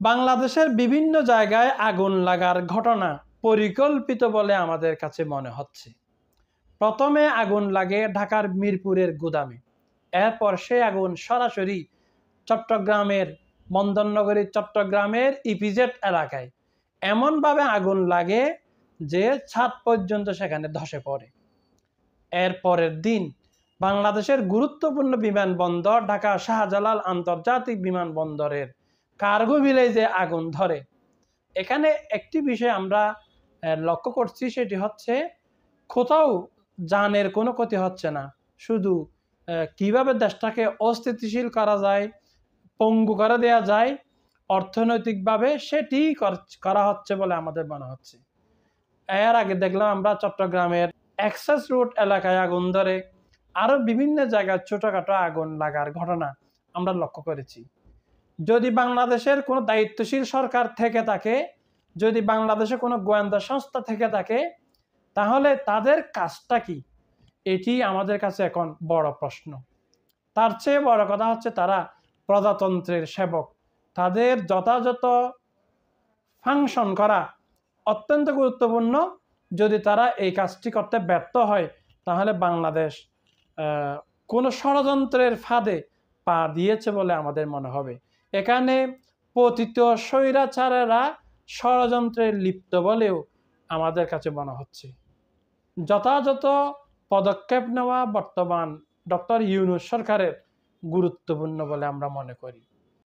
বাংলাদেশের বিভিন্ন জায়গায় আগুন লাগার ঘটনা পরিকল্পিত বলে আমাদের কাছে মনে হচ্ছে। প্রথমে আগুন লাগে ঢাকার মিরপুরের গুদামে, এরপর সেই আগুন সরাসরি চট্টগ্রামের বন্দরনগরী চট্টগ্রামের ইপিজেড এলাকায় এমনভাবে আগুন লাগে যে ছাদ পর্যন্ত সেখানে ধসে পড়ে। এর পরের দিন বাংলাদেশের গুরুত্বপূর্ণ বিমানবন্দর ঢাকা শাহজালাল আন্তর্জাতিক বিমানবন্দরের কার্গো ভিলেজে আগুন ধরে। এখানে একটি বিষয় আমরা লক্ষ্য করছি, সেটি হচ্ছে কোথাও জানের কোনো ক্ষতি হচ্ছে না, শুধু কিভাবে দেশটাকে অস্থিতিশীল করা যায়, পঙ্গু করে দেওয়া যায় অর্থনৈতিকভাবে, সেটি করা হচ্ছে বলে আমাদের মনে হচ্ছে। এর আগে দেখলাম আমরা চট্টগ্রামের এক্সেস রোড এলাকায় আগুন ধরে, আরও বিভিন্ন জায়গায় ছোটোখাটো আগুন লাগার ঘটনা আমরা লক্ষ্য করেছি। যদি বাংলাদেশের কোনো দায়িত্বশীল সরকার থেকে থাকে, যদি বাংলাদেশে কোনো গোয়েন্দা সংস্থা থেকে থাকে, তাহলে তাদের কাজটা কি, এটি আমাদের কাছে এখন বড় প্রশ্ন। তার চেয়ে বড় কথা হচ্ছে তারা প্রজাতন্ত্রের সেবক, তাদের যথাযথ ফাংশন করা অত্যন্ত গুরুত্বপূর্ণ। যদি তারা এই কাজটি করতে ব্যর্থ হয়, তাহলে বাংলাদেশ কোনো ষড়যন্ত্রের ফাঁদে পা দিয়েছে বলে আমাদের মনে হবে। এখানে পতিত স্বৈরাচারেরা ষড়যন্ত্রে লিপ্ত বলেও আমাদের কাছে মনে হচ্ছে। যথাযথ পদক্ষেপ নেওয়া বর্তমান ডক্টর ইউনূস সরকারের গুরুত্বপূর্ণ বলে আমরা মনে করি।